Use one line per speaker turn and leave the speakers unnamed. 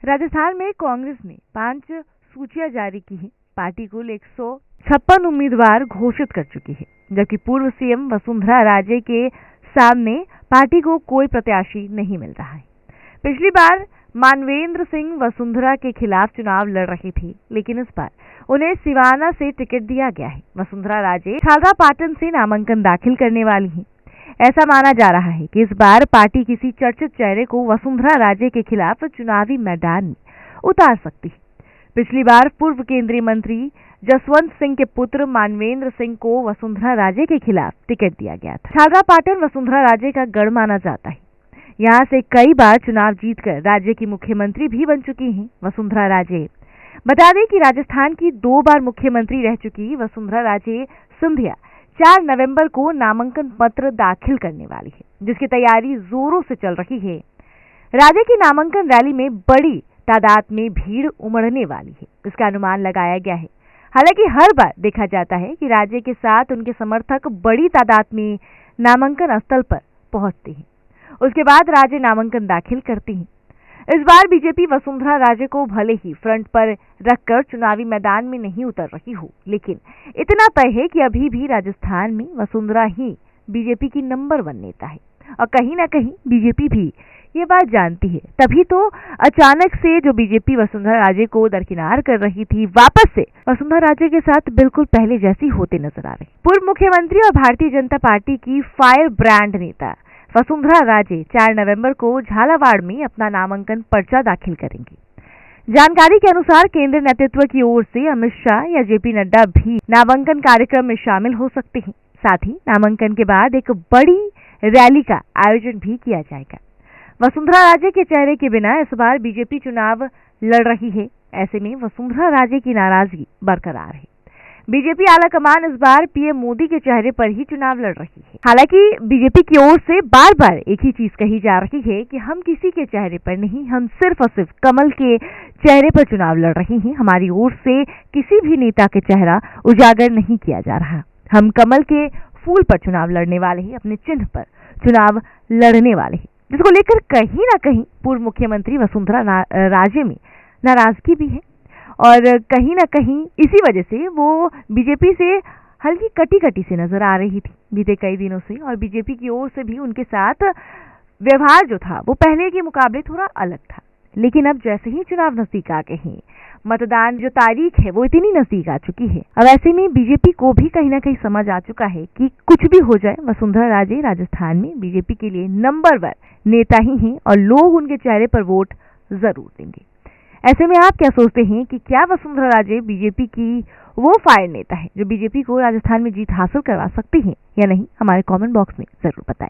राजस्थान में कांग्रेस ने 5 सूचियां जारी की हैं। पार्टी कुल 156 उम्मीदवार घोषित कर चुकी है, जबकि पूर्व सीएम वसुंधरा राजे के सामने पार्टी को कोई प्रत्याशी नहीं मिल रहा है। पिछली बार मानवेंद्र सिंह वसुंधरा के खिलाफ चुनाव लड़ रही थी, लेकिन इस बार उन्हें सिवाना से टिकट दिया गया है। वसुंधरा राजे झालरापाटन से नामांकन दाखिल करने वाली हैं। ऐसा माना जा रहा है कि इस बार पार्टी किसी चर्चित चेहरे को वसुंधरा राजे के खिलाफ चुनावी मैदान में उतार सकती है। पिछली बार पूर्व केंद्रीय मंत्री जसवंत सिंह के पुत्र मानवेंद्र सिंह को वसुंधरा राजे के खिलाफ टिकट दिया गया था। झालरापाटन वसुंधरा राजे का गढ़ माना जाता है। यहाँ से कई बार चुनाव जीतकर राज्य की मुख्यमंत्री भी बन चुकी हैं वसुंधरा राजे। बता दें कि राजस्थान की 2 बार मुख्यमंत्री रह चुकी वसुंधरा राजे सिंधिया 4 नवंबर को नामांकन पत्र दाखिल करने वाली है, जिसकी तैयारी जोरों से चल रही है। राजे की नामांकन रैली में बड़ी तादाद में भीड़ उमड़ने वाली है, इसका अनुमान लगाया गया है। हालांकि हर बार देखा जाता है कि राजे के साथ उनके समर्थक बड़ी तादाद में नामांकन स्थल पर पहुंचते हैं, उसके बाद राजे नामांकन दाखिल करती हैं। इस बार बीजेपी वसुंधरा राजे को भले ही फ्रंट पर रखकर चुनावी मैदान में नहीं उतर रही हो, लेकिन इतना तय है कि अभी भी राजस्थान में वसुंधरा ही बीजेपी की नंबर 1 नेता है और कहीं ना कहीं बीजेपी भी ये बात जानती है। तभी तो अचानक से जो बीजेपी वसुंधरा राजे को दरकिनार कर रही थी, वापस से वसुंधरा राजे के साथ बिल्कुल पहले जैसी होते नजर आ रही। पूर्व मुख्यमंत्री और भारतीय जनता पार्टी की फायर ब्रांड नेता वसुंधरा राजे 4 नवंबर को झालावाड़ में अपना नामांकन पर्चा दाखिल करेंगी। जानकारी के अनुसार केंद्रीय नेतृत्व की ओर से अमित शाह या जेपी नड्डा भी नामांकन कार्यक्रम में शामिल हो सकते हैं। साथ ही नामांकन के बाद एक बड़ी रैली का आयोजन भी किया जाएगा। वसुंधरा राजे के चेहरे के बिना इस बार बीजेपी चुनाव लड़ रही है। ऐसे में वसुंधरा राजे की नाराजगी बरकरार है। बीजेपी आलाकमान इस बार पीएम मोदी के चेहरे पर ही चुनाव लड़ रही है। हालांकि बीजेपी की ओर से बार बार एक ही चीज कही जा रही है कि हम किसी के चेहरे पर नहीं, हम सिर्फ और सिर्फ कमल के चेहरे पर चुनाव लड़ रही हैं। हमारी ओर से किसी भी नेता के चेहरा उजागर नहीं किया जा रहा। हम कमल के फूल पर चुनाव लड़ने वाले हैं, अपने चिन्ह पर चुनाव लड़ने वाले हैं, जिसको लेकर कहीं ना कहीं पूर्व मुख्यमंत्री वसुंधरा राजे में नाराजगी भी है और कहीं ना कहीं इसी वजह से वो बीजेपी से हल्की कटी से नजर आ रही थी बीते कई दिनों से। और बीजेपी की ओर से भी उनके साथ व्यवहार जो था वो पहले के मुकाबले थोड़ा अलग था। लेकिन अब जैसे ही चुनाव नजदीक आ गए हैं, मतदान जो तारीख है वो इतनी नजदीक आ चुकी है, अब ऐसे में बीजेपी को भी कहीं ना कहीं समझ आ चुका है कि कुछ भी हो जाए वसुंधरा राजे राजस्थान में बीजेपी के लिए नंबर 1 नेता ही हैं और लोग उनके चेहरे पर वोट जरूर देंगे। ऐसे में आप क्या सोचते हैं कि क्या वसुंधरा राजे बीजेपी की वो फायर नेता है जो बीजेपी को राजस्थान में जीत हासिल करवा सकती हैं या नहीं? हमारे कमेंट बॉक्स में जरूर बताएं।